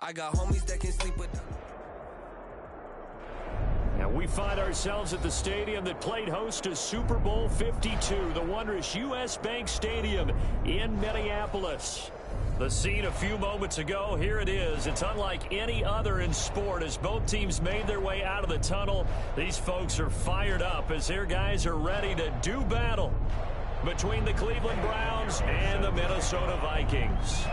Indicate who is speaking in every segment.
Speaker 1: I got homies that can sleep with.
Speaker 2: And we find ourselves at the stadium that played host to Super Bowl 52, the wondrous U.S. Bank Stadium in Minneapolis. The scene a few moments ago, here it is. It's unlike any other in sport as both teams made their way out of the tunnel. These folks are fired up as their guys are ready to do battle between the Cleveland Browns and the Minnesota Vikings.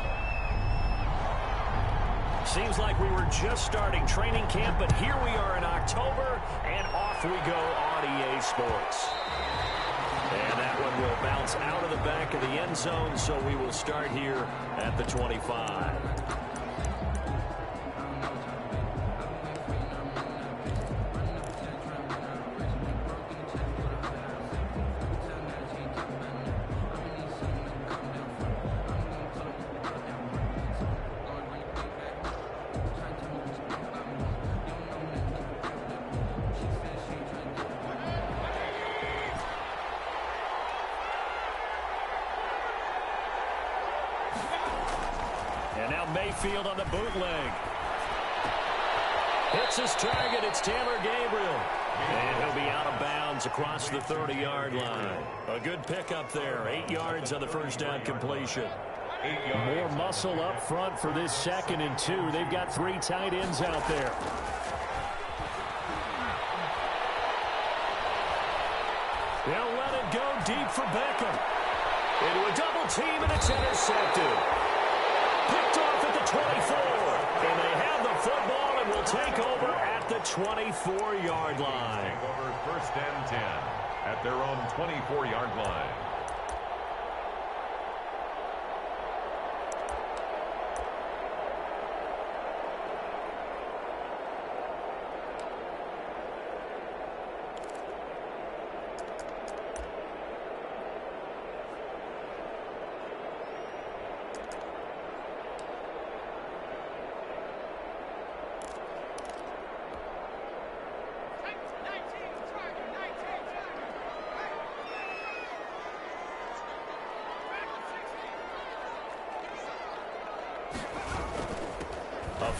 Speaker 2: Seems like we were just starting training camp, but here we are in October, and off we go on EA Sports. And that one will bounce out of the back of the end zone, so we will start here at the 25. Mayfield on the bootleg. Hits his target. It's Taylor Gabriel. And he'll be out of bounds across the 30-yard line. A good pickup there. 8 yards on the first down completion. More muscle up front for this 2nd and 2. They've got 3 tight ends out there. They'll let it go deep for Beckham. Into a double team, and it's intercepted. Picked off at the 24, and they have the football and will take over at the 24-yard line.
Speaker 3: Take over 1st and 10 at their own 24-yard line.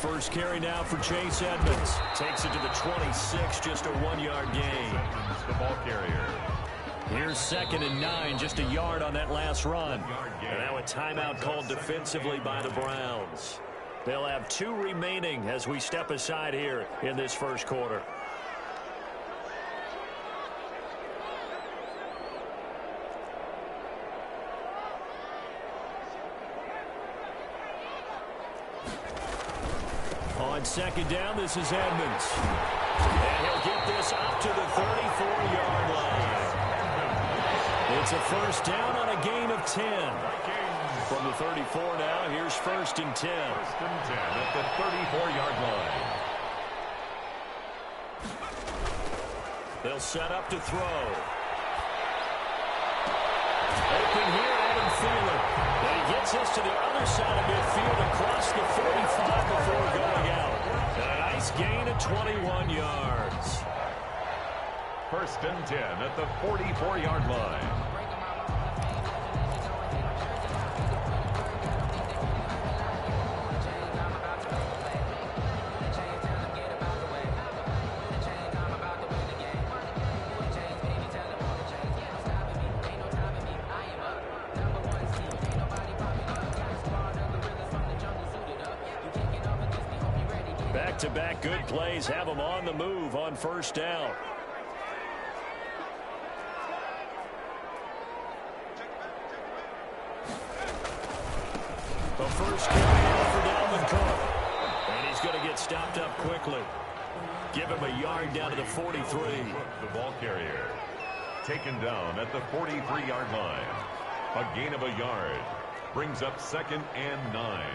Speaker 2: First carry now for Chase Edmonds. Takes it to the 26, just a 1-yard gain.
Speaker 3: The ball carrier.
Speaker 2: Here's 2nd and 9, just a yard on that last run. And now a timeout called defensively by the Browns. They'll have 2 remaining as we step aside here in this first quarter. On 2nd down, this is Edmonds. And he'll get this up to the 34-yard line. It's a first down on a gain of 10. From the 34 now, here's 1st and 10.
Speaker 3: 1st and 10 at the 34-yard line.
Speaker 2: They'll set up to throw. Open here, Adam Thielen. And he gets us to the other side of midfield across the 45 before going out. And a nice gain of 21 yards.
Speaker 3: 1st and 10 at the 44-yard line.
Speaker 2: Back-to-back good plays have them on the move on 1st down. The first carry for Dalvin Cook. And he's going to get stopped up quickly. Give him a yard down to the 43.
Speaker 3: The ball carrier taken down at the 43-yard line. A gain of a yard brings up 2nd and 9.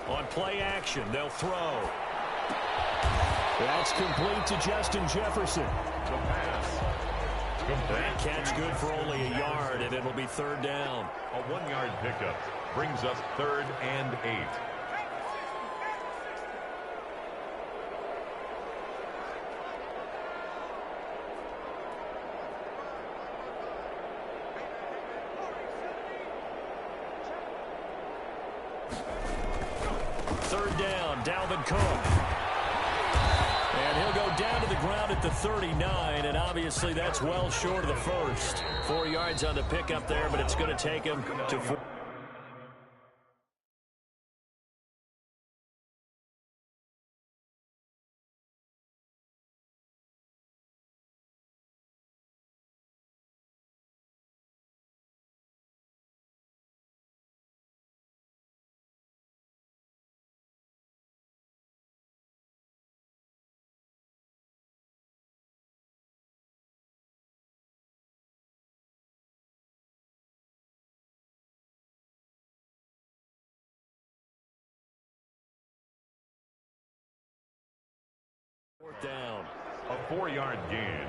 Speaker 2: On play action, they'll throw. That's complete to Justin Jefferson.
Speaker 3: The pass.
Speaker 2: That catch good for only a yard, and it'll be 3rd down.
Speaker 3: A 1-yard pickup brings up 3rd and 8.
Speaker 2: third down. Dalvin Cook. And he'll go down to the ground at the 39, and obviously that's well short of the first. 4 yards on the pickup there, but it's going to take him to 4. Fourth down.
Speaker 3: A 4-yard gain.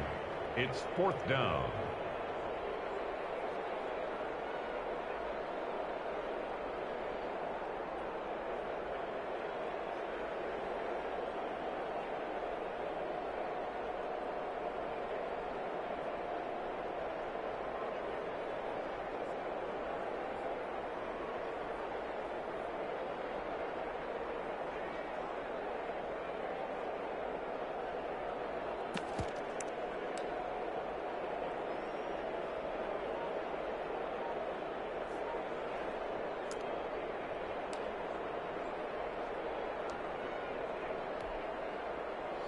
Speaker 3: It's 4th down.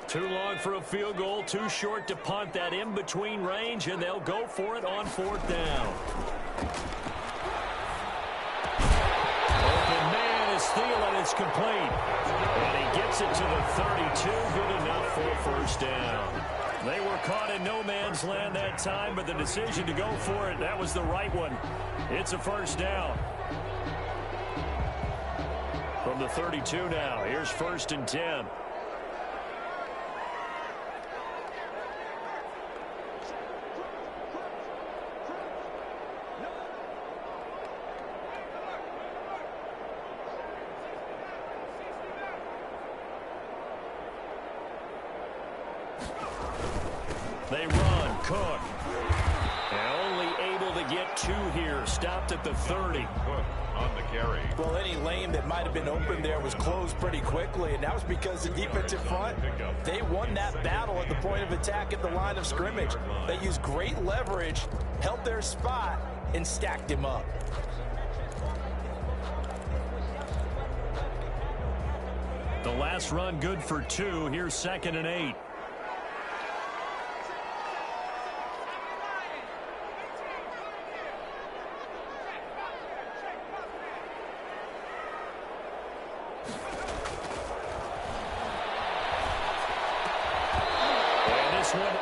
Speaker 2: Too long for a field goal, too short to punt. That in-between range, and they'll go for it on 4th down. Open man is Thielen. It's complete. And he gets it to the 32. Good enough for a first down. They were caught in no man's land that time, but the decision to go for it, that was the right one. It's a first down. From the 32 now, here's 1st and 10. They run. Cook. And only able to get 2 here. Stopped at the 30.
Speaker 3: Cook on the carry.
Speaker 1: Well, any lane that might have been open there was closed pretty quickly, and that was because the defensive front, they won that battle at the point of attack at the line of scrimmage. They used great leverage, held their spot, and stacked him up.
Speaker 2: The last run good for 2. Here's 2nd and 8.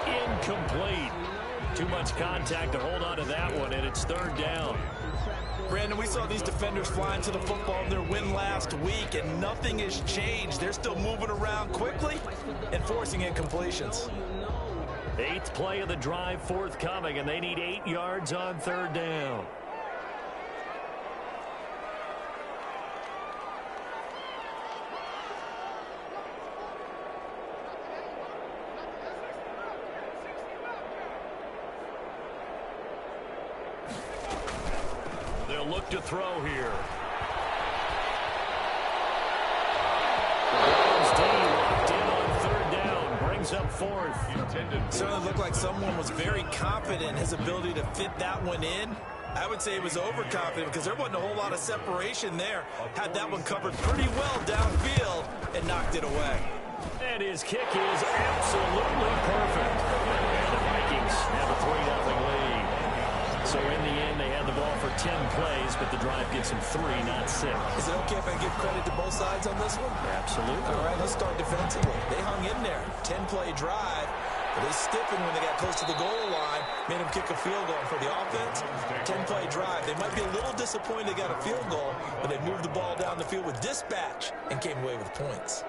Speaker 2: Incomplete. Too much contact to hold on to that one, and it's 3rd down.
Speaker 1: Brandon, we saw these defenders flying to the football in their win last week, and nothing has changed. They're still moving around quickly and forcing incompletions.
Speaker 2: 8th play of the drive forthcoming, and they need 8 yards on 3rd down. They'll look to throw here. Browns D locked in on 3rd down. Brings up 4th.
Speaker 1: Certainly looked like someone was very confident in his ability to fit that one in. I would say he was overconfident because there wasn't a whole lot of separation there. Had that one covered pretty well downfield and knocked it away.
Speaker 2: And his kick is absolutely perfect. And the Vikings have a 3-0 lead. So in the end, they had the ball for 10 plays, but the drive gets them 3, not 6.
Speaker 1: Is it okay if I give credit to both sides on this one?
Speaker 2: Absolutely.
Speaker 1: All right, let's start defensively. They hung in there. 10-play drive. But they stiffened when they got close to the goal line, made them kick a field goal. For the offense, 10-play drive. They might be a little disappointed they got a field goal, but they moved the ball down the field with dispatch and came away with points.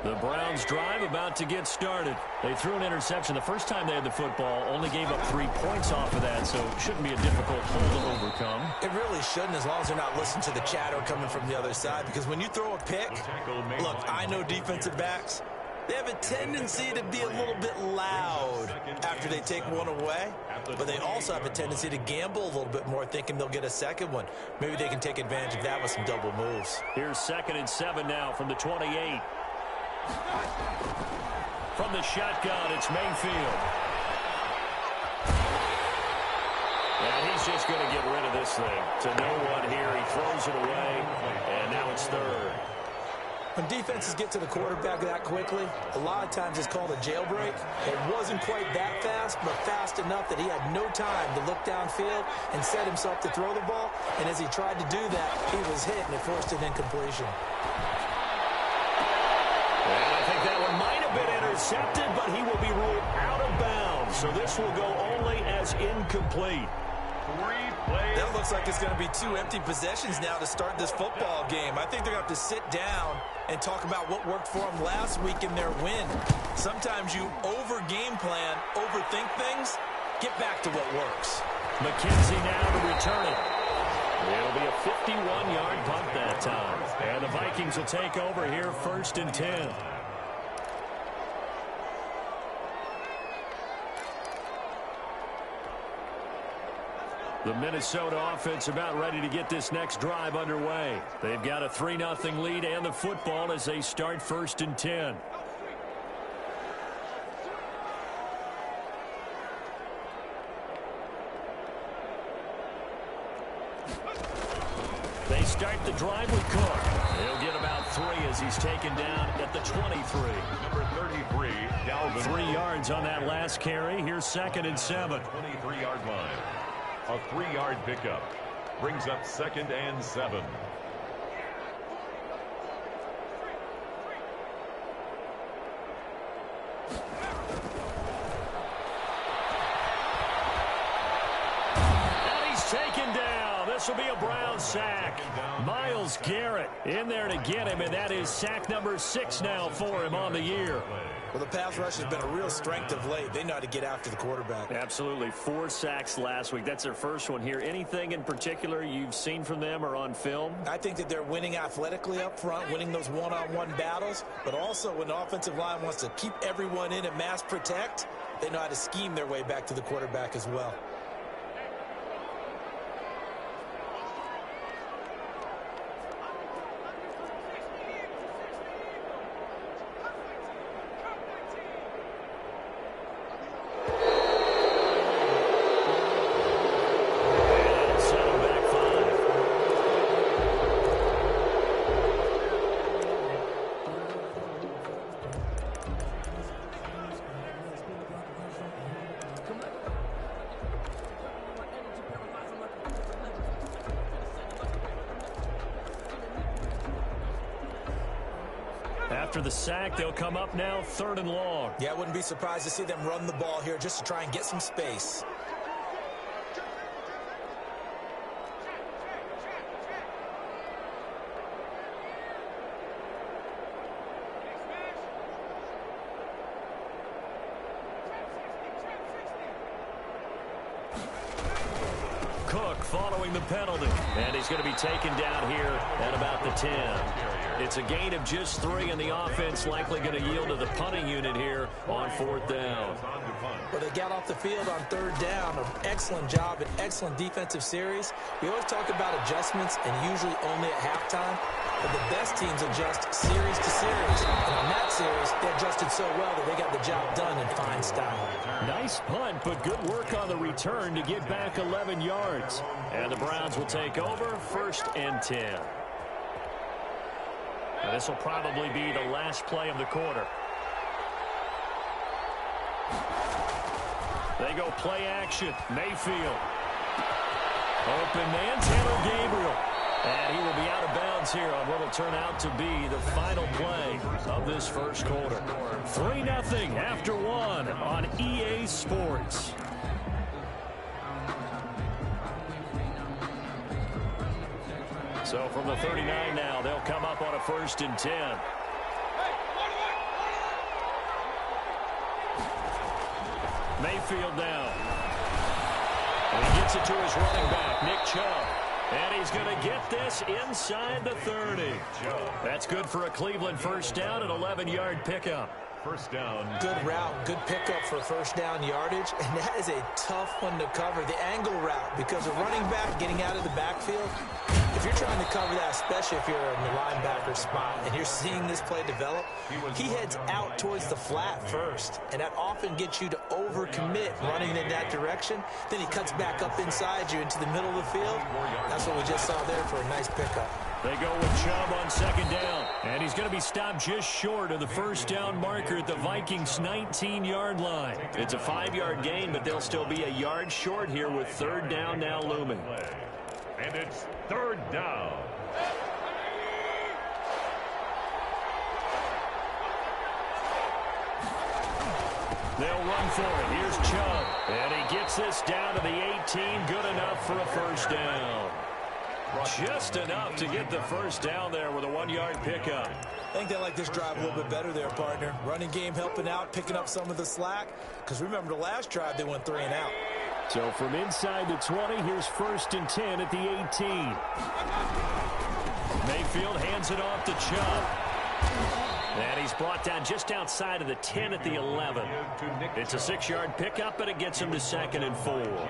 Speaker 2: The The Browns drive about to get started. They threw an interception the first time they had the football, only gave up 3 points off of that, so it shouldn't be a difficult hole to overcome.
Speaker 1: It really shouldn't, as long as they're not listening to the chatter coming from the other side, because when you throw a pick, look, I know defensive backs, they have a tendency to be a little bit loud after they take one away, but they also have a tendency to gamble a little bit more, thinking they'll get a second one. Maybe they can take advantage of that with some double moves.
Speaker 2: Here's 2nd and 7 now from the 28. From the shotgun, it's Mayfield. And he's just going to get rid of this thing. To no one here, he throws it away, and now it's 3rd.
Speaker 1: When defenses get to the quarterback that quickly, a lot of times it's called a jailbreak. It wasn't quite that fast, but fast enough that he had no time to look downfield and set himself to throw the ball. And as he tried to do that, he was hit, and it forced an incompletion.
Speaker 2: And I think that one might have been intercepted, but he will be ruled out of bounds. So this will go only as incomplete.
Speaker 1: That looks like it's going to be 2 empty possessions now to start this football game. I think they're going to have to sit down and talk about what worked for them last week in their win. Sometimes you over-game plan, overthink things. Get back to what works.
Speaker 2: McKenzie now to return it. It'll be a 51-yard punt that time. And the Vikings will take over here 1st and 10. The Minnesota offense about ready to get this next drive underway. They've got a 3-0 lead and the football as they start 1st and 10. They start the drive with Cook. He'll get about 3 as he's taken down at the 23.
Speaker 3: Number 33, Dalvin.
Speaker 2: 3 yards on that last carry. Here's 2nd and 7.
Speaker 3: 23-yard line. A 3-yard pickup brings up 2nd and 7.
Speaker 2: And he's taken down. This will be a Brown sack. Myles Garrett in there to get him, and that is sack number 6 now for him on the year.
Speaker 1: Well, the pass rush has been a real strength of late. They know how to get after the quarterback.
Speaker 2: Absolutely. 4 sacks last week. That's their first one here. Anything in particular you've seen from them or on film?
Speaker 1: I think that they're winning athletically up front, winning those one-on-one battles, but also when the offensive line wants to keep everyone in and mass protect, they know how to scheme their way back to the quarterback as well.
Speaker 2: After the sack, they'll come up now 3rd and long.
Speaker 1: Yeah, I wouldn't be surprised to see them run the ball here just to try and get some space.
Speaker 2: Cook following the penalty. And he's going to be taken down here at about the 10. It's a gain of just 3, and the offense likely going to yield to the punting unit here on 4th down.
Speaker 1: Well, they got off the field on 3rd down. An excellent job, an excellent defensive series. We always talk about adjustments, and usually only at halftime. But the best teams adjust series to series. And on that series, they adjusted so well that they got the job done in fine style.
Speaker 2: Nice punt, but good work on the return to get back 11 yards. And the Browns will take over 1st and 10. This will probably be the last play of the quarter. They go play action. Mayfield. Open man, Taylor Gabriel. And he will be out of bounds here on what will turn out to be the final play of this first quarter. 3-0 after 1 on EA Sports. So from the 39 now, they'll come up on a 1st and 10. Mayfield down. And he gets it to his running back, Nick Chubb. And he's going to get this inside the 30. That's good for a Cleveland first down, an 11-yard pickup.
Speaker 3: First down.
Speaker 1: Good route, good pickup for first down yardage, and that is a tough one to cover, the angle route, because a running back getting out of the backfield, if you're trying to cover that, especially if you're in the linebacker spot and you're seeing this play develop, he heads out towards the flat first, and that often gets you to overcommit running in that direction. Then he cuts back up inside you into the middle of the field. That's what we just saw there for a nice pickup.
Speaker 2: They go with Chubb on second down. And he's going to be stopped just short of the first down marker at the Vikings' 19-yard line. It's a 5-yard gain, but they'll still be a yard short here with third down now looming.
Speaker 3: And it's third down.
Speaker 2: They'll run for it. Here's Chubb. And he gets this down to the 18. Good enough for a first down. Just enough to get the first down there with a 1-yard pickup.
Speaker 1: I think they like this drive a little bit better there, partner. Running game helping out, picking up some of the slack. Because remember, the last drive, they went 3 and out.
Speaker 2: So from inside the 20, here's 1st and 10 at the 18. Mayfield hands it off to Chubb. And he's brought down just outside of the 10 at the 11. It's a 6-yard pickup, but it gets him to 2nd and 4.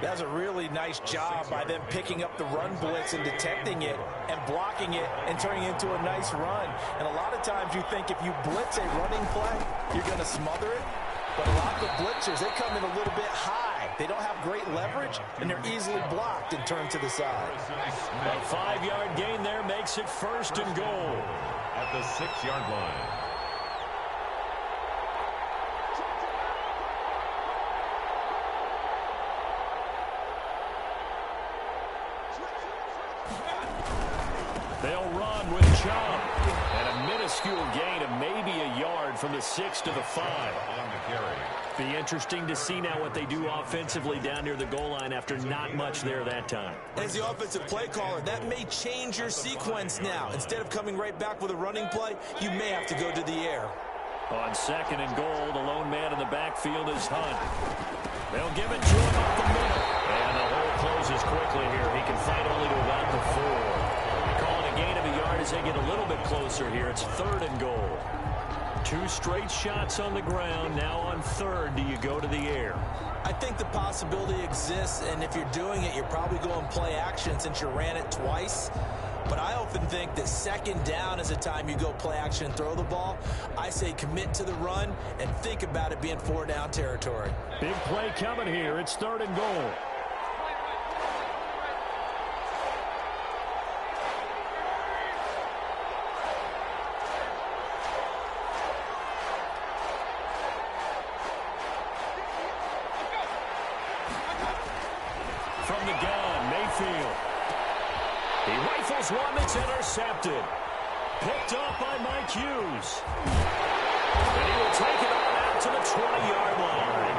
Speaker 1: That's a really nice job by them picking up the run blitz and detecting it and blocking it and turning it into a nice run. And a lot of times you think if you blitz a running play, you're going to smother it. But a lot of the blitzers, they come in a little bit high. They don't have great leverage, and they're easily blocked and turned to the side.
Speaker 2: A 5-yard gain there makes it 1st and goal.
Speaker 3: At the 6-yard line.
Speaker 2: They'll run with Chubb. And a minuscule gain of maybe a yard from the 6 to the 5.
Speaker 3: On the carry.
Speaker 2: Be interesting to see now what they do offensively down near the goal line after not much there that time.
Speaker 1: As the offensive play caller, that may change your sequence now. Instead of coming right back with a running play, you may have to go to the air.
Speaker 2: On 2nd and goal, the lone man in the backfield is Hunt. They'll give it to him up the middle. And the hole closes quickly here. He can fight only to about the 4. They call it a gain of a yard as they get a little bit closer here. It's 3rd and goal. 2 straight shots on the ground. Now on 3rd, do you go to the air?
Speaker 1: I think the possibility exists, and if you're doing it, you're probably going play action since you ran it twice. But I often think that 2nd down is the time you go play action and throw the ball. I say commit to the run and think about it being 4-down territory.
Speaker 2: Big play coming here. It's 3rd and goal. From the gun, Mayfield. He rifles one that's intercepted. Picked up by Mike Hughes. And he will take it on out to the 20-yard line.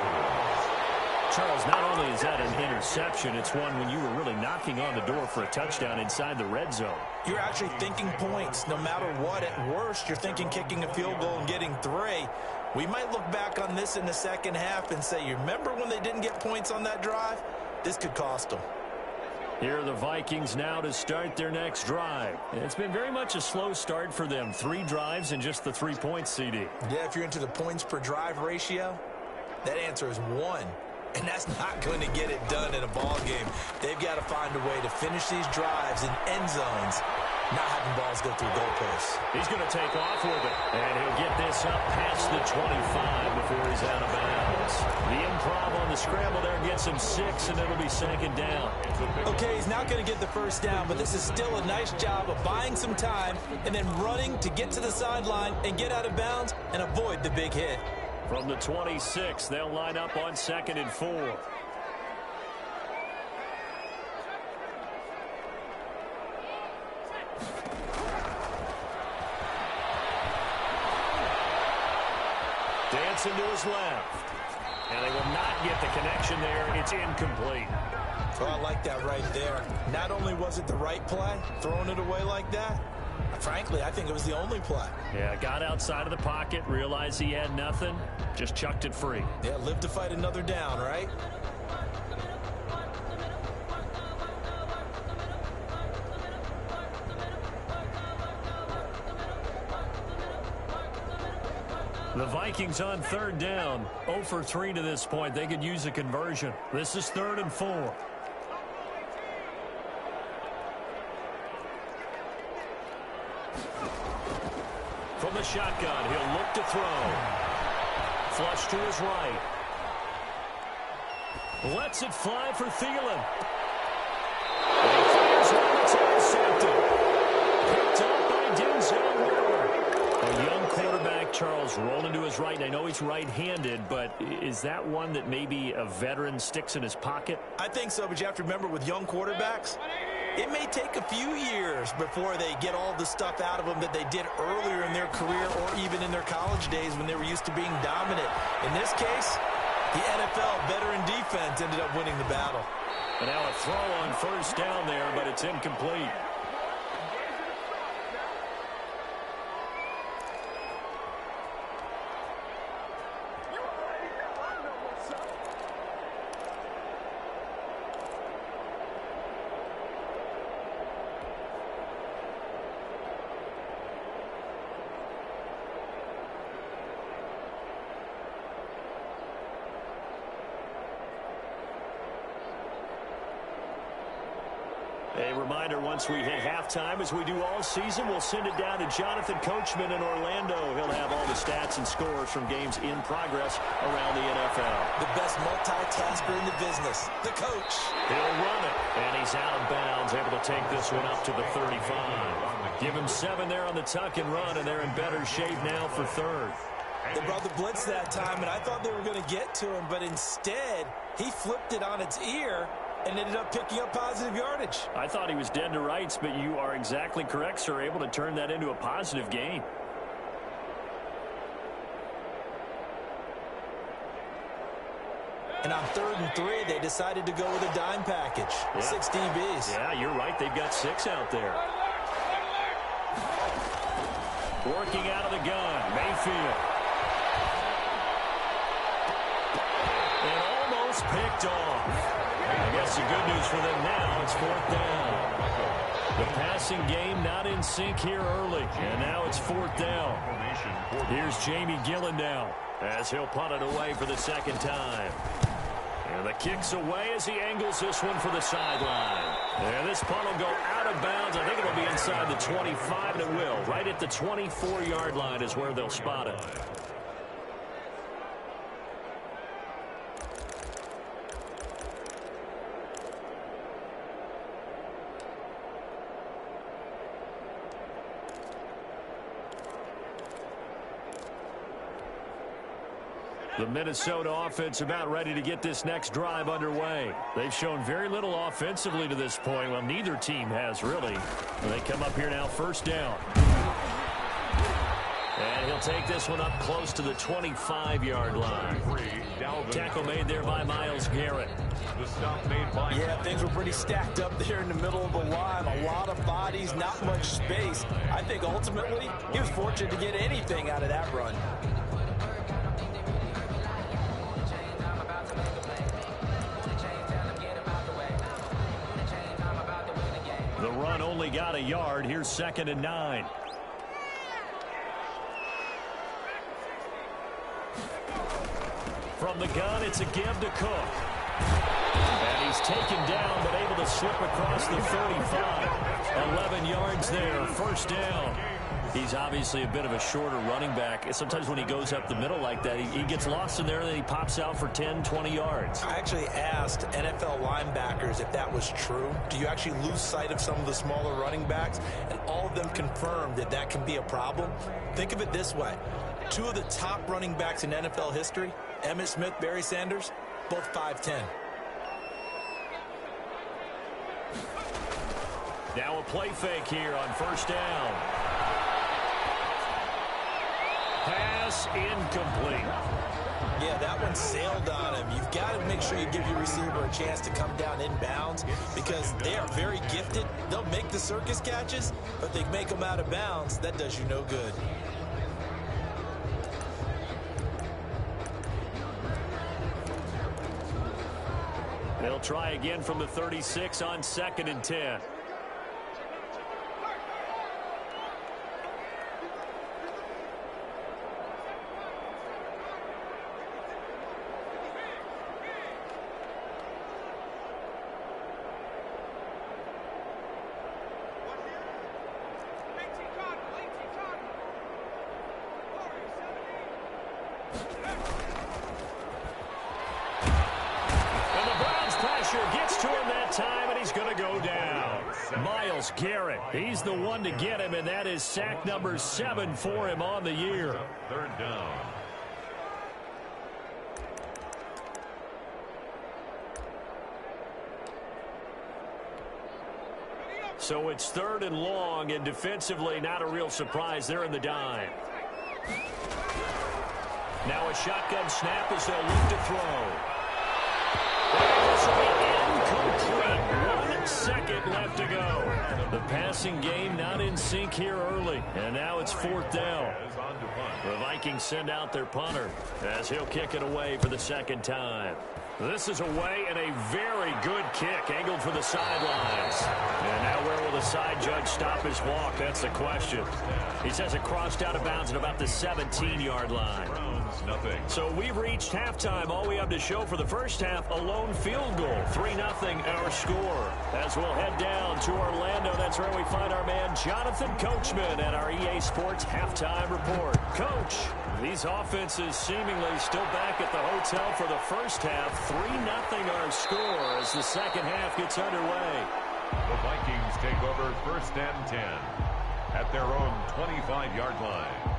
Speaker 2: Charles, not only is that an interception, it's one when you were really knocking on the door for a touchdown inside the red zone.
Speaker 1: You're actually thinking points. No matter what, at worst, you're thinking kicking a field goal and getting 3. We might look back on this in the second half and say, you remember when they didn't get points on that drive? This could cost them.
Speaker 2: Here are the Vikings now to start their next drive. It's been very much a slow start for them. 3 drives and just the 3 points, CD.
Speaker 1: Yeah, if you're into the points per drive ratio, that answer is 1. And that's not going to get it done in a ball game. They've got to find a way to finish these drives in end zones, not having balls go through goalposts.
Speaker 2: He's going to take off with it. And he'll get this up past the 25 before he's out of bounds. The improv on the scramble there gets him 6, and it'll be 2nd down.
Speaker 1: Okay, he's not going to get the first down, but this is still a nice job of buying some time and then running to get to the sideline and get out of bounds and avoid the big hit.
Speaker 2: From the 26, they'll line up on 2nd and 4. Dancing to his left. And they will not get the connection there. It's incomplete.
Speaker 1: Oh, I like that right there. Not only was it the right play, throwing it away like that, Frankly, I think it was the only play.
Speaker 2: Yeah, got outside of the pocket, realized he had nothing, just chucked it free.
Speaker 1: Yeah, live to fight another down, right?
Speaker 2: The Vikings on third down, 0 for 3 to this point. They could use a conversion. This is 3rd and 4. From the shotgun, he'll look to throw. Flush to his right. Lets it fly for Thielen. And he fires one that's intercepted. Picked up by Denzel Ward. A young quarterback, Charles, rolling to his right. I know he's right-handed, but is that one that maybe a veteran sticks in his pocket?
Speaker 1: I think so, but you have to remember with young quarterbacks, it may take a few years before they get all the stuff out of them that they did earlier in their career or even in their college days when they were used to being dominant. In this case, the NFL veteran defense ended up winning the battle.
Speaker 2: And now a throw on first down there, but it's incomplete. A reminder, once we hit halftime, as we do all season, we'll send it down to Jonathan Coachman in Orlando. He'll have all the stats and scores from games in progress around the NFL.
Speaker 1: The best multitasker in the business, the coach.
Speaker 2: He'll run it, and he's out of bounds, able to take this one up to the 35. Give him 7 there on the tuck and run, and they're in better shape now for 3rd.
Speaker 1: They brought the blitz that time, and I thought they were going to get to him, but instead, he flipped it on its ear and ended up picking up positive yardage.
Speaker 2: I thought he was dead to rights, but you are exactly correct, sir, able to turn that into a positive gain.
Speaker 1: And on 3rd and 3, they decided to go with a dime package. Yeah. 6 DBs.
Speaker 2: Yeah, you're right. They've got 6 out there. Working out of the gun, Mayfield. And almost picked off. I guess the good news for them now, it's 4th down. The passing game not in sync here early, and now it's 4th down. Here's Jamie Gillen now, as he'll punt it away for the 2nd time. And the kick's away as he angles this one for the sideline. And this punt will go out of bounds. I think it'll be inside the 25, and it will. Right at the 24-yard line is where they'll spot it. The Minnesota offense about ready to get this next drive underway. They've shown very little offensively to this point. Well, neither team has really. They come up here now, 1st down. And he'll take this one up close to the 25-yard line. Tackle made there by Myles Garrett.
Speaker 1: Yeah, things were pretty stacked up there in the middle of the line. A lot of bodies, not much space. I think ultimately he was fortunate to get anything out of that run.
Speaker 2: The run only got a yard. Here's 2nd and 9. From the gun, it's a give to Cook. And he's taken down, but able to slip across the 35. 11 yards there, 1st down. He's obviously a bit of a shorter running back. Sometimes when he goes up the middle like that, he gets lost in there, and then he pops out for 10, 20 yards.
Speaker 1: I actually asked NFL linebackers if that was true. Do you actually lose sight of some of the smaller running backs? And all of them confirmed that that can be a problem. Think of it this way. 2 of the top running backs in NFL history, Emmitt Smith, Barry Sanders, both 5'10".
Speaker 2: Now a play fake here on 1st down. Pass incomplete.
Speaker 1: Yeah, that one sailed on him. You've got to make sure you give your receiver a chance to come down inbounds because they are very gifted. They'll make the circus catches, but they make them out of bounds. That does you no good.
Speaker 2: They'll try again from the 36 on 2nd and 10. Gets to him that time, and he's going to go down. Myles Garrett, he's the one to get him, and that is sack number 7 for him on the year.
Speaker 3: 3rd down.
Speaker 2: So it's 3rd and long, and defensively not a real surprise. They're in the dime. Now a shotgun snap as they'll look to throw. This will be incomplete. 1 second left to go. The passing game not in sync here early. And now it's 4th down. The Vikings send out their punter as he'll kick it away for the 2nd time. This is away and a very good kick angled for the sidelines. And now where will the side judge stop his walk? That's the question. He says it crossed out of bounds at about the 17-yard line. So we've reached halftime. All we have to show for the first half, a lone field goal. 3-0 our score. As we'll head down to Orlando, that's where we find our man Jonathan Coachman at our EA Sports Halftime Report. Coach, these offenses seemingly still back at the hotel for the first half. 3-0 our score as the second half gets underway.
Speaker 3: The Vikings take over 1st and 10 at their own 25-yard line.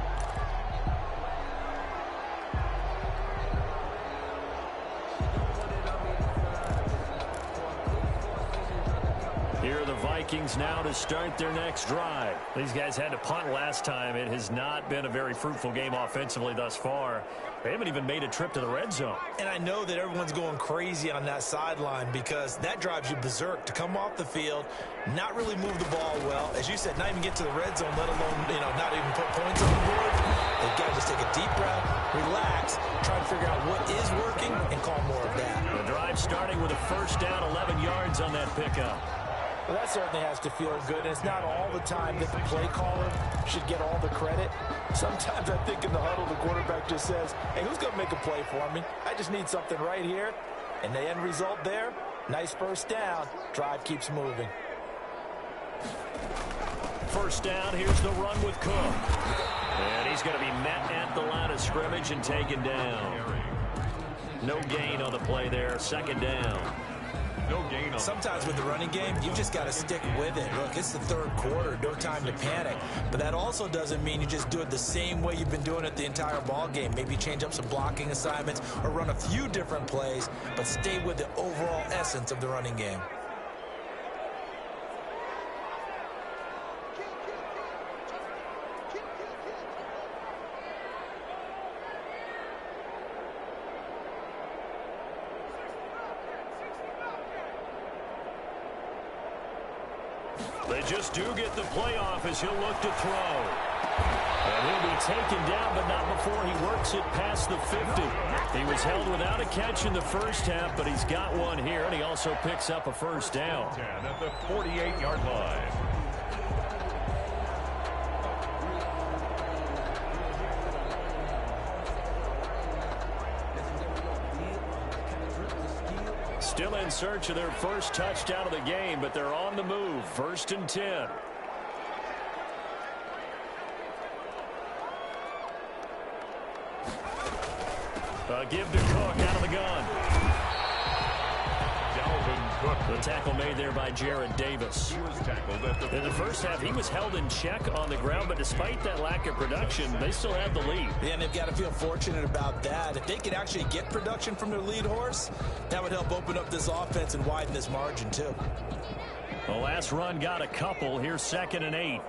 Speaker 2: Here are the Vikings now to start their next drive. These guys had to punt last time. It has not been a very fruitful game offensively thus far. They haven't even made a trip to the red zone.
Speaker 1: And I know that everyone's going crazy on that sideline because that drives you berserk to come off the field, not really move the ball well. As you said, not even get to the red zone, let alone, not even put points on the board. They've got to just take a deep breath, relax, try to figure out what is working, and call more of that.
Speaker 2: The drive starting with a 1st down, 11 yards on that pickup.
Speaker 1: Well, that certainly has to feel good, and it's not all the time that the play caller should get all the credit. Sometimes I think in the huddle, the quarterback just says, hey, who's going to make a play for me? I just need something right here. And the end result there, nice 1st down. Drive keeps moving.
Speaker 2: 1st down, here's the run with Cook. And he's going to be met at the line of scrimmage and taken down. No gain on the play there, 2nd down.
Speaker 3: No gain on.
Speaker 1: Sometimes with the running game, you've just got to stick with it. Look, it's the 3rd quarter, no time to panic. But that also doesn't mean you just do it the same way you've been doing it the entire ball game. Maybe change up some blocking assignments or run a few different plays, but stay with the overall essence of the running game.
Speaker 2: They just do get the playoff as he'll look to throw. And he'll be taken down, but not before he works it past the 50. He was held without a catch in the first half, but he's got one here, and he also picks up a 1st down.
Speaker 3: At the 48-yard line.
Speaker 2: Still in search of their first touchdown of the game, but they're on the move. 1st and 10. Give to Cook out of the gun. The tackle made there by Jared Davis.
Speaker 3: He was tackled at the
Speaker 2: in the first half, he was held in check on the ground, but despite that lack of production, they still had the lead.
Speaker 1: Yeah, and they've got to feel fortunate about that. If they could actually get production from their lead horse, that would help open up this offense and widen this margin, too.
Speaker 2: The last run got a couple. Here's 2nd and 8.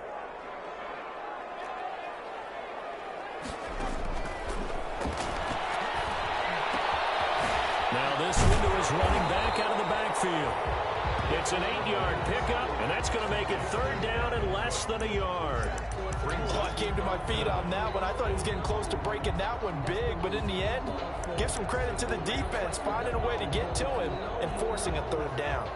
Speaker 2: Now this window is running back out of the backfield. It's an 8-yard pickup, and that's going to make it third down and less than a yard.
Speaker 1: I came to my feet on that one. I thought he was getting close to breaking that one big, but in the end, give some credit to the defense, finding a way to get to him and forcing a third down.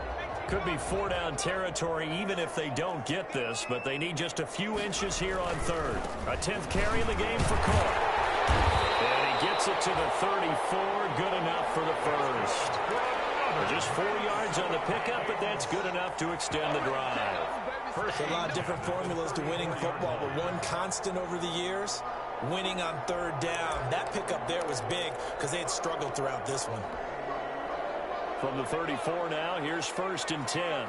Speaker 2: Could be 4-down territory even if they don't get this, but they need just a few inches here on third. A 10th carry in the game for Cook. And he gets it to the 34, good enough for the first. Just 4 yards on the pickup, but that's good enough to extend the drive.
Speaker 1: There's a lot of different formulas to winning football, but one constant over the years, winning on third down. That pickup there was big because they had struggled throughout this one.
Speaker 2: From the 34 now, here's 1st and 10.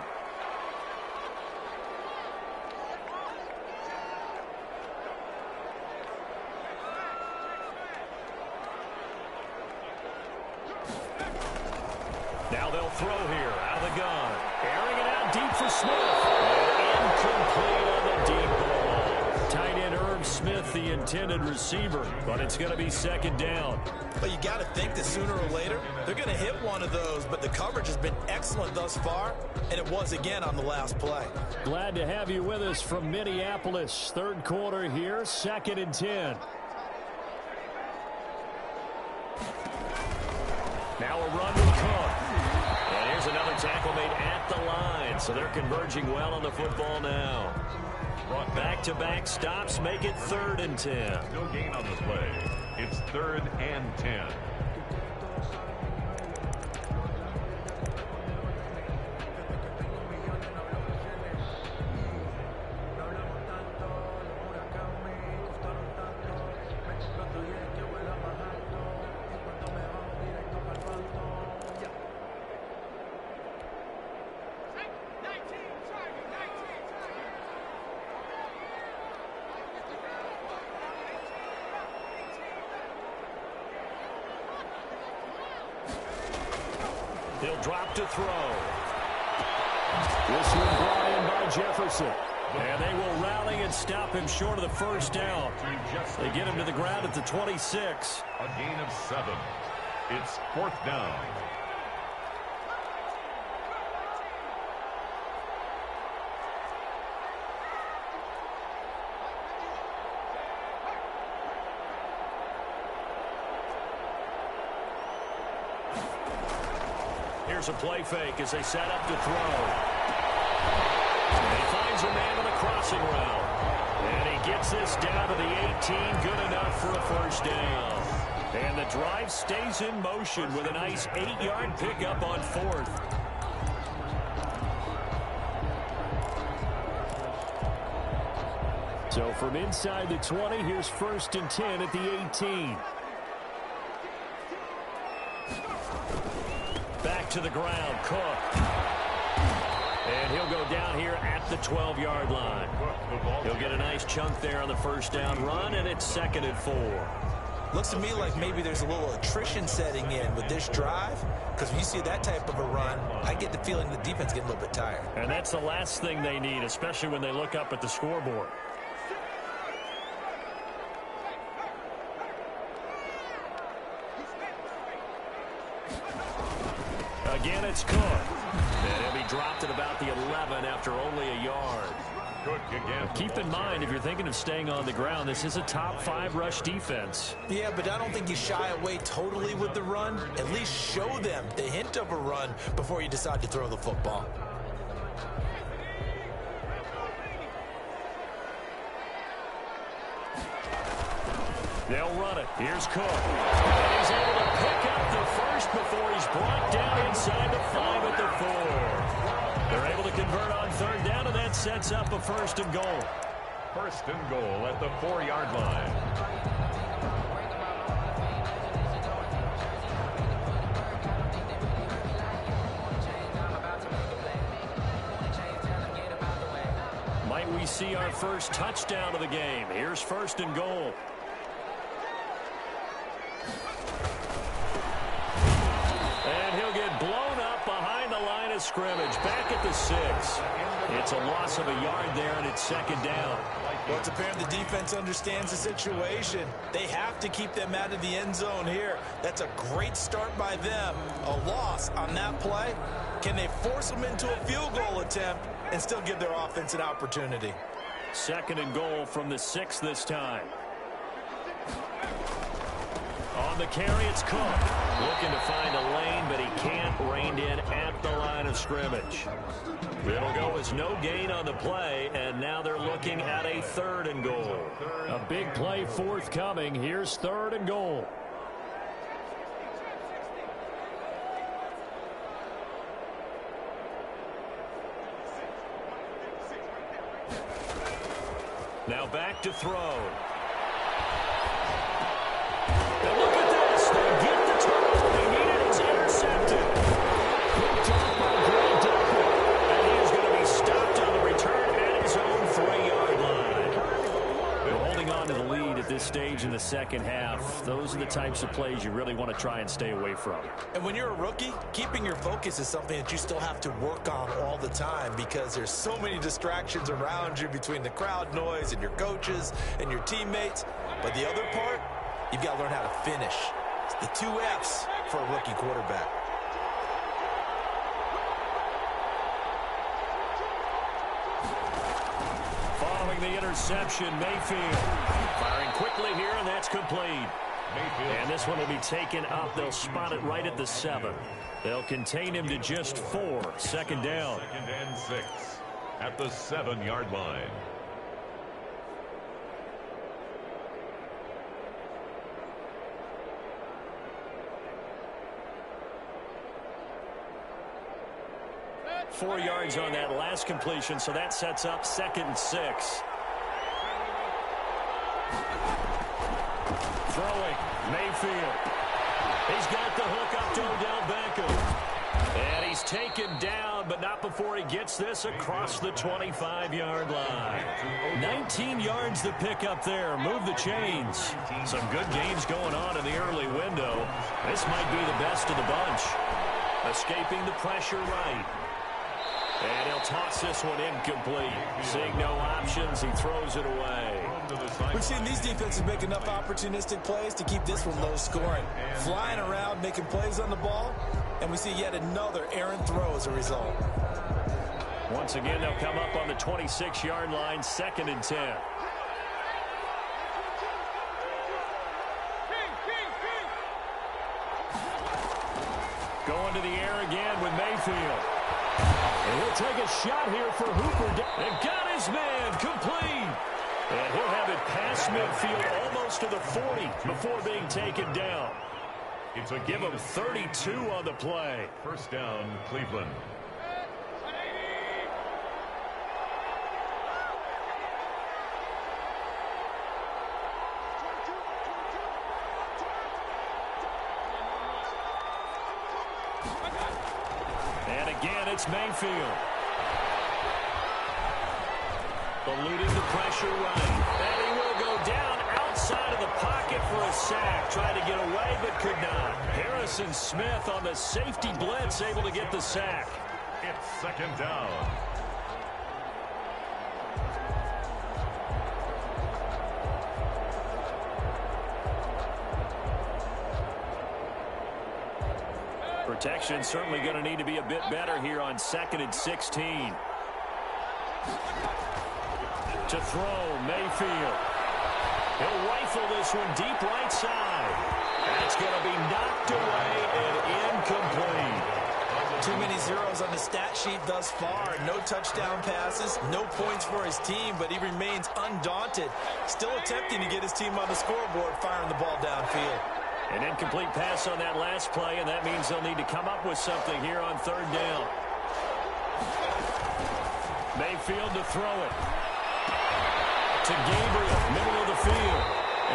Speaker 2: Now they'll throw here out of the gun. Airing it out deep for Smith. And incomplete on the deep ball. Tight end Irv Smith, the intended receiver, but it's going to be 2nd down.
Speaker 1: But you got to think that sooner or later, they're going to hit one of those, but the coverage has been excellent thus far, and it was again on the last play.
Speaker 2: Glad to have you with us from Minneapolis. 3rd quarter here, 2nd and 10. Now a run with Cook. And here's another tackle made at the line, so they're converging well on the football now. Back-to-back stops make it 3rd and 10.
Speaker 3: No gain on the play. It's 3rd and 10.
Speaker 2: He'll drop to throw. This one brought in by Jefferson. And they will rally and stop him short of the 1st down. They get him to the ground at the 26.
Speaker 3: A gain of 7. It's 4th down.
Speaker 2: Here's a play fake as they set up to throw. He finds a man on the crossing route. And he gets this down to the 18. Good enough for a 1st down. And the drive stays in motion with a nice 8-yard pickup on 4th. So from inside the 20, here's 1st and 10 at the 18. Back to the ground, Cook. And he'll go down here at the 12-yard line. He'll get a nice chunk there on the 1st down run, and it's 2nd and 4.
Speaker 1: Looks to me like maybe there's a little attrition setting in with this drive, because when you see that type of a run, I get the feeling the defense getting a little bit tired.
Speaker 2: And that's the last thing they need, especially when they look up at the scoreboard. Again, it's Cook. And he'll be dropped at about the 11 after only a yard.
Speaker 3: Cook again.
Speaker 2: Keep in mind, if you're thinking of staying on the ground, this is a top 5 rush defense.
Speaker 1: Yeah, but I don't think you shy away totally with the run. At least show them the hint of a run before you decide to throw the football.
Speaker 2: They'll run it. Here's Cook. And he's able to pick up the first before he's brought down inside the 5 at the 4. They're able to convert on 3rd down, and that sets up a 1st and goal.
Speaker 3: 1st and goal at the 4-yard line.
Speaker 2: Might we see our first touchdown of the game? Here's 1st and goal. of scrimmage, back at the 6. It's a loss of a yard there, and it's second down.
Speaker 1: Well, it's apparent the defense understands the situation. They have to keep them out of the end zone here. That's a great start by them. A loss on that play. Can they force them into a field goal attempt and still give their offense an opportunity?
Speaker 2: Second and goal from the 6 this time. On the carry, it's Cook. Looking to find a lane, but he can't. Reined in at the line of scrimmage. It'll go as no gain on the play, and now they're looking at a 3rd and goal.
Speaker 4: A big play forthcoming. Here's 3rd and goal.
Speaker 2: Now back to throw. And look at this. They get the turnover they needed. It's intercepted. Picked off by Greg Delpit. And he is going to be stopped on the return at his own 3-yard line. They're holding on to the lead at this stage in the second half. Those are the types of plays you really want to try and stay away from.
Speaker 1: And when you're a rookie, keeping your focus is something that you still have to work on all the time because there's so many distractions around you between the crowd noise and your coaches and your teammates. But the other part, you've got to learn how to finish. It's the 2 F's for a rookie quarterback.
Speaker 2: Following the interception, Mayfield firing quickly here, and that's complete. And this one will be taken up. They'll spot it right at the 7. They'll contain him to just 4. Second down.
Speaker 3: 2nd and 6 at the 7-yard line.
Speaker 2: Four yards on that last completion, so that sets up 2nd and 6. Throwing, Mayfield. He's got the hook up to Odell Beckham. And he's taken down, but not before he gets this across the 25-yard line. 19 yards to pick up there. Move the chains. Some good games going on in the early window. This might be the best of the bunch. Escaping the pressure right. And he'll toss this one incomplete. Seeing no options, he throws it away.
Speaker 1: We've seen these defenses make enough opportunistic plays to keep this one low scoring. Flying around, making plays on the ball, and we see yet another errant throw as a result.
Speaker 2: Once again, they'll come up on the 26-yard line, 2nd and 10. Going to the air again with Mayfield. And he'll take a shot here for Hooper. And got his man complete. And he'll have it past midfield almost to the 40 before being taken down.
Speaker 3: It's a
Speaker 2: Give him 32 on the play.
Speaker 3: 1st down, Cleveland.
Speaker 2: And again, it's Mayfield. Eluding the pressure right. And he will go down outside of the pocket for a sack. Tried to get away, but could not. Harrison Smith on the safety blitz, able to get the sack.
Speaker 3: It's 2nd down.
Speaker 2: Protection certainly going to need to be a bit better here on 2nd and 16. To throw, Mayfield. He'll rifle this one deep right side. That's going to be knocked away and incomplete.
Speaker 1: Too many zeros on the stat sheet thus far. No touchdown passes, no points for his team, but he remains undaunted. Still attempting to get his team on the scoreboard, firing the ball downfield.
Speaker 2: An incomplete pass on that last play, and that means they'll need to come up with something here on 3rd down. Mayfield to throw it. To Gabriel, middle of the field.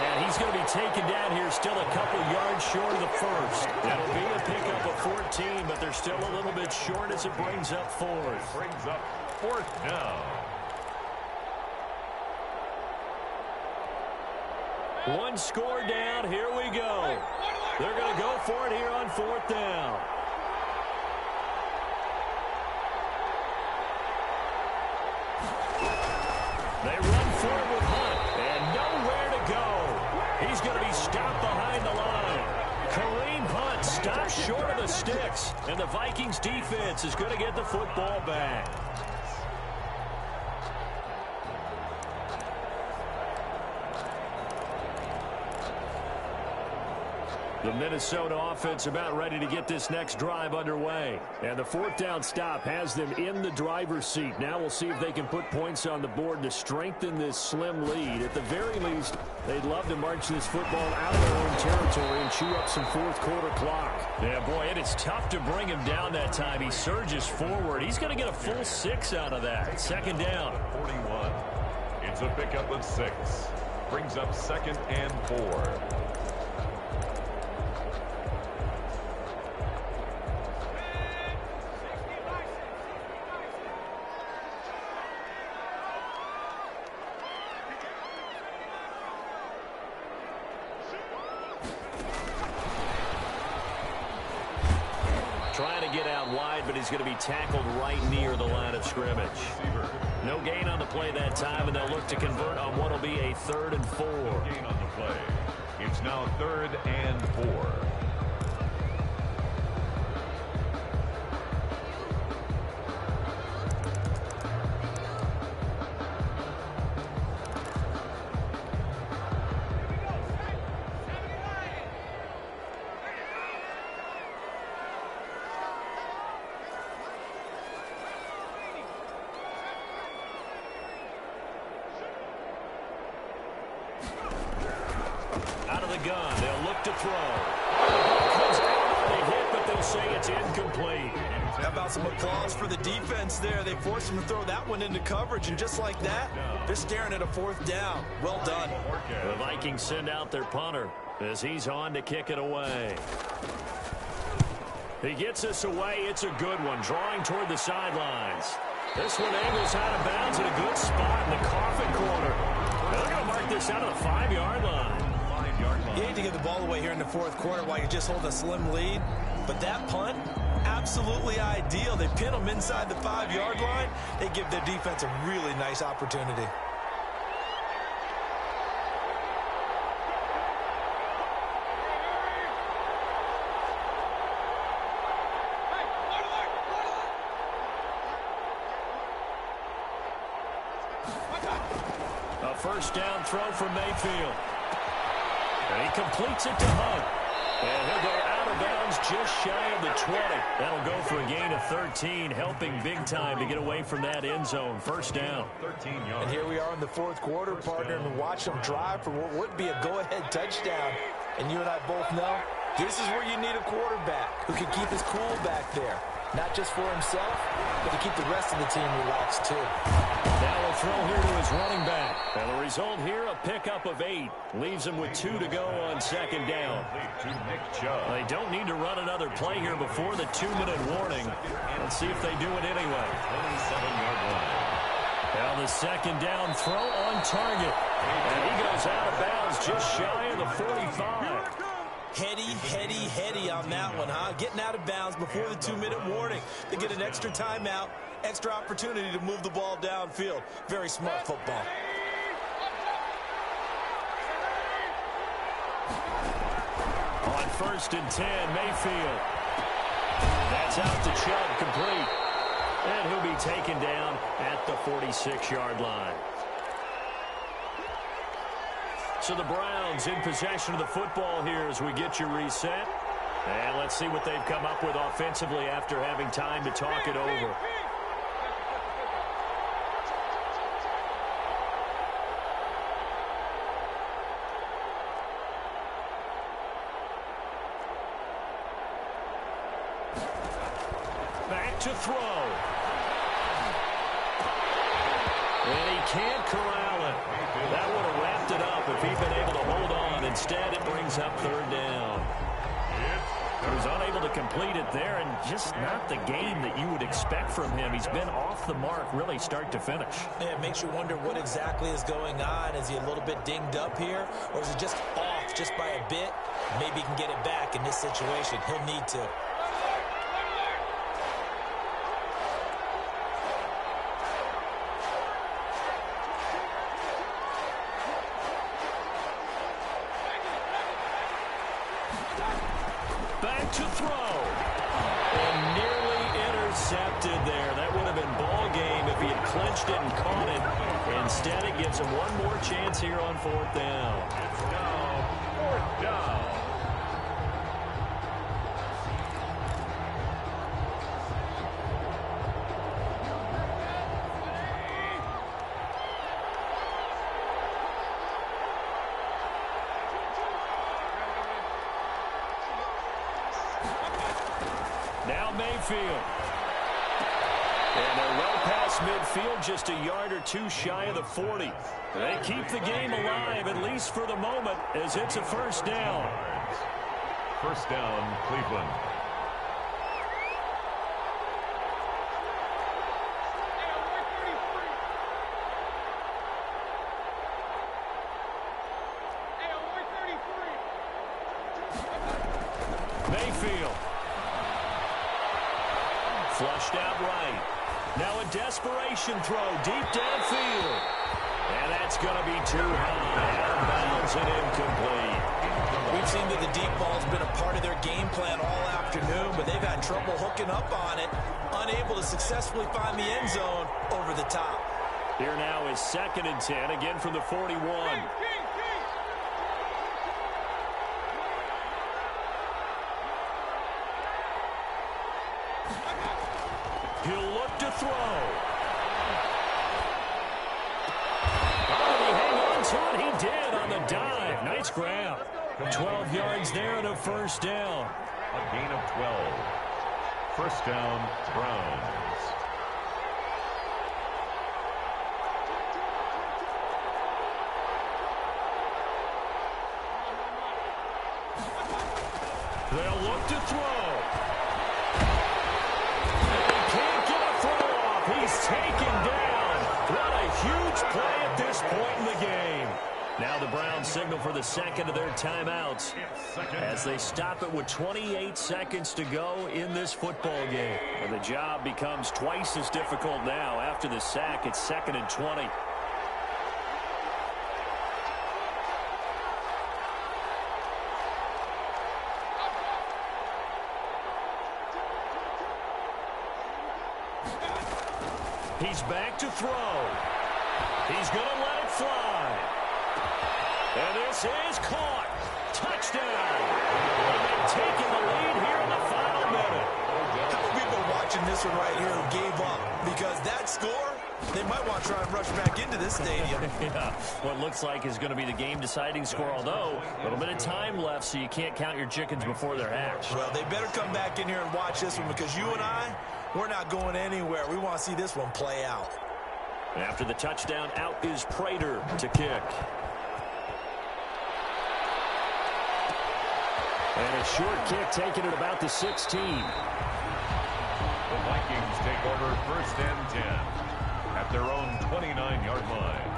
Speaker 2: And he's going to be taken down here, still a couple yards short of the 1st. That'll be a pickup of 14, but they're still a little bit short as it brings up 4th.
Speaker 3: Brings up 4th down.
Speaker 2: One score down. Here we go. They're going to go for it here on 4th down. They run for it with Hunt, and nowhere to go. He's going to be stopped behind the line. Kareem Hunt stopped short of the sticks, and the Vikings defense is going to get the football back. The Minnesota offense about ready to get this next drive underway. And the fourth down stop has them in the driver's seat. Now we'll see if they can put points on the board to strengthen this slim lead. At the very least, they'd love to march this football out of their own territory and chew up some fourth quarter clock. Yeah, boy, it is tough to bring him down that time. He surges forward. He's going to get a full 6 out of that. Second down.
Speaker 3: 41. It's a pickup of 6. Brings up 2nd and 4.
Speaker 2: Trying to get out wide, but he's going to be tackled right near the line of scrimmage. No gain on the play that time, and they'll look to convert on what will be a 3rd and 4.
Speaker 3: Gain on the play. It's now 3rd and 4.
Speaker 2: Out of the gun, they'll look to throw. Comes out on the hit, but they'll say it's incomplete.
Speaker 1: How about some applause for the defense there? They forced him to throw that one into coverage, and just like that, they're staring at a 4th down. Well done.
Speaker 2: The Vikings send out their punter as he's on to kick it away. He gets us away. It's a good one, drawing toward the sidelines. This one angles out of bounds at a good spot in the coffin corner. They're going to mark this out of the 5-yard line.
Speaker 1: You hate to give the ball away here in the 4th quarter while you're just holding a slim lead, but that punt, absolutely ideal. They pin them inside the 5-yard line. They give their defense a really nice opportunity.
Speaker 2: A first down throw from Mayfield. And he completes it to Hunt. And he'll go out of bounds just shy of the 20. That'll go for a gain of 13, helping big time to get away from that end zone. First down.
Speaker 3: 13 yards.
Speaker 1: And here we are in the 4th quarter, partner, and watch them drive for what would be a go-ahead touchdown. And you and I both know this is where you need a quarterback who can keep his cool back there. Not just for himself, but to keep the rest of the team relaxed, too.
Speaker 2: Now a throw here to his running back. And the result here, a pickup of 8. Leaves him with 2 to go on second down. They don't need to run another play here before the 2-minute warning. Let's see if they do it anyway.
Speaker 3: 27-yard line.
Speaker 2: Now the second down throw on target. And he goes out of bounds just shy of the 45.
Speaker 1: Heady on that one, huh? Getting out of bounds before the 2-minute warning. They get an extra timeout, extra opportunity to move the ball downfield. Very smart football.
Speaker 2: On 1st and 10, Mayfield. That's out to Chubb, complete. And he'll be taken down at the 46-yard line. So the Browns in possession of the football here as we get you reset. And let's see what they've come up with offensively after having time to talk it over. Back to throw. And he can't corral it. That would have wrapped it up if he'd been able to hold on. Instead, it brings up 3rd down. He was unable to complete it there, and just not the game that you would expect from him. He's been off the mark, really start to finish.
Speaker 1: Yeah, it makes you wonder what exactly is going on. Is he a little bit dinged up here, or is it just off just by a bit? Maybe he can get it back in this situation. He'll need to.
Speaker 2: if he had clinched it and caught it. Instead, it gives him one more chance here on 4th down.
Speaker 3: It's now 4th down.
Speaker 2: Now Mayfield. And they're well past midfield, just a yard or two shy of the 40. They keep the game alive, at least for the moment, as it's a 1st down.
Speaker 3: 1st down, Cleveland.
Speaker 2: Mayfield. Flushed out right. Now a desperation throw deep downfield. And that's going to be too high. Out of bounds and incomplete.
Speaker 1: We've seen that the deep ball's been a part of their game plan all afternoon, but they've had trouble hooking up on it, unable to successfully find the end zone over the top.
Speaker 2: Here now is 2nd and 10, again from the 41. He'll look to throw. Oh, did he hang on to it? He did on the dive. Nice grab. 12 yards there and a 1st down.
Speaker 3: A gain of 12. 1st down, Browns.
Speaker 2: They'll look to throw. And he can't get a throw off. He's taken down. What a huge play at this point in the game. Now the Browns signal for the 2nd of their timeouts as they stop it with 28 seconds to go in this football game. And the job becomes twice as difficult now. After the sack, it's 2nd and 20. He's back to throw. He's going to let it fly. And this is caught. Touchdown. And they've taken the lead here in the final minute.
Speaker 1: How many people watching this one right here who gave up? Because that score, they might want to try and rush back into this stadium.
Speaker 2: Yeah, what looks like is going to be the game-deciding score, although a little bit of time left, so you can't count your chickens before they're hatched.
Speaker 1: Well, they better come back in here and watch this one, because you and I, we're not going anywhere. We want to see this one play out.
Speaker 2: After the touchdown, out is Prater to kick. And a short kick taken at about the 16.
Speaker 3: The Vikings take over 1st and 10 at their own 29-yard line.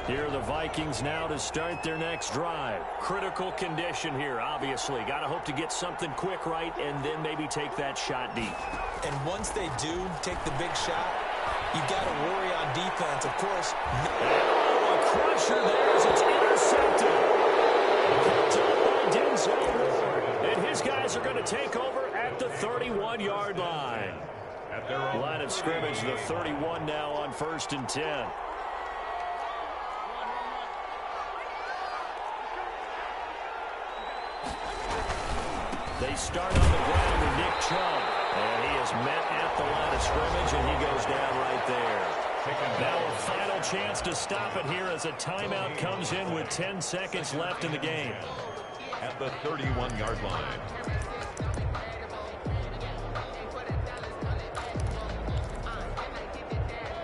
Speaker 2: Here are the Vikings now to start their next drive. Critical condition here, obviously. Got to hope to get something quick right and then maybe take that shot deep.
Speaker 1: And once they do take the big shot, you've got to worry on defense, of course.
Speaker 2: Oh, a crusher there as it's intercepted. Picked up by Denzel Ward. And his guys are going to take over at the 31-yard line.
Speaker 3: At their own
Speaker 2: Line of scrimmage, the 31 now on 1st and 10. They start on the ground with Nick Chubb. And he is met at the line of scrimmage, and he goes down right there. Now a final chance to stop it here as a timeout comes in with 10 seconds left in the game.
Speaker 3: at the 31-yard line.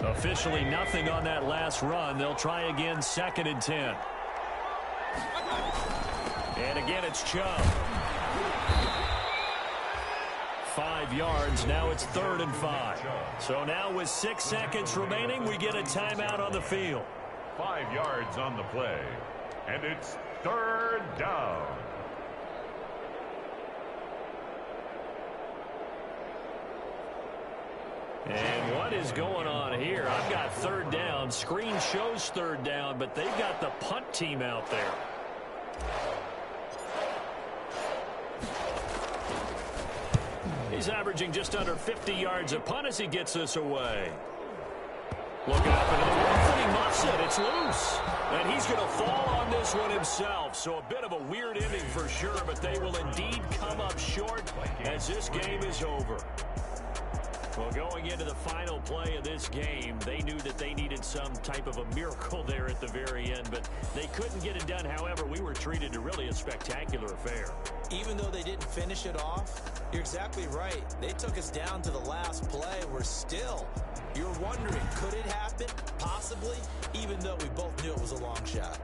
Speaker 2: Officially nothing on that last run. They'll try again, 2nd and 10. And again, it's Chubb. 5 5 yards. Now it's 3rd and 5. So now with 6 seconds remaining, we get a timeout on the field.
Speaker 3: 5 yards on the play. And it's 3rd down.
Speaker 2: And what is going on here? I've got 3rd down. Screen shows 3rd down, but they've got the punt team out there. He's averaging just under 50 yards a punt as he gets this away. Looking up into the roof, and he muffs it. It's loose. And he's going to fall on this one himself. So a bit of a weird ending for sure, but they will indeed come up short as this game is over. Well, going into the final play of this game, they knew that they needed some type of a miracle there at the very end, but they couldn't get it done. However, we were treated to really a spectacular affair.
Speaker 1: Even though they didn't finish it off, you're exactly right. They took us down to the last play. You're wondering, could it happen? Possibly, even though we both knew it was a long shot.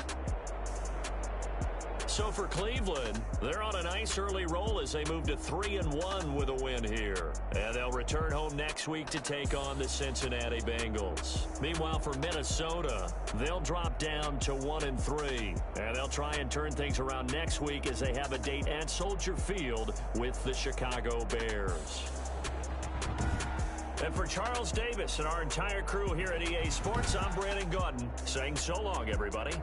Speaker 2: So for Cleveland, they're on a nice early roll as they move to 3-1 with a win here. And they'll return home next week to take on the Cincinnati Bengals. Meanwhile, for Minnesota, they'll drop down to 1-3. And they'll try and turn things around next week as they have a date at Soldier Field with the Chicago Bears. And for Charles Davis and our entire crew here at EA Sports, I'm Brandon Gaudin saying so long, everybody.